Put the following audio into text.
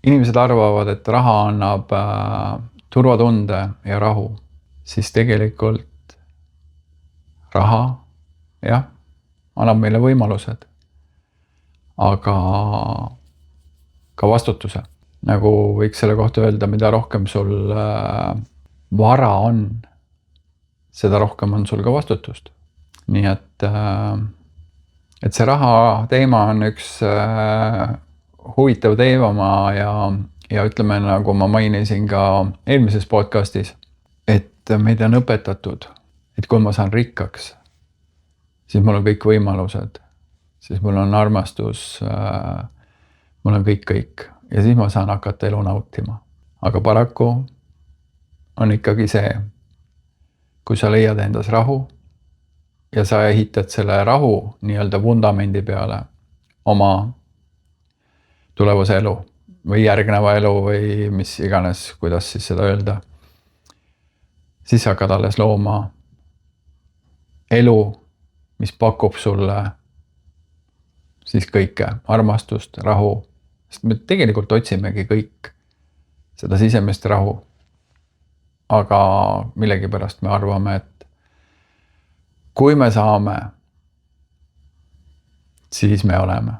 inimesed arvavad, et raha annab turvatunde ja rahu, siis tegelikult raha, jah, annab meile võimalused, aga ka vastutuse. Nagu võiks selle kohta öelda, mida rohkem sul vara on, seda rohkem on sul ka vastutust. Nii et see raha teema on üks huvitav teema ja ütleme, nagu ma mainisin ka eelmises podcastis, et meid on õpetatud, et kui ma saan rikkaks, siis mul on kõik võimalused, siis mul on armastus, mul on kõik ja siis ma saan hakata elu nautima. Aga paraku on ikkagi see, kui sa leiad endas rahu ja sa ehitad selle rahu nii-öelda vundamendi peale oma tulevase elu või järgneva elu või mis iganes, kuidas siis seda öelda, siis hakkad alles looma elu, mis pakub sulle siis kõike, armastust, rahu, sest me tegelikult otsimegi kõik seda sisemist rahu. Aga millegipärast me arvame, et kui me saame, siis me oleme.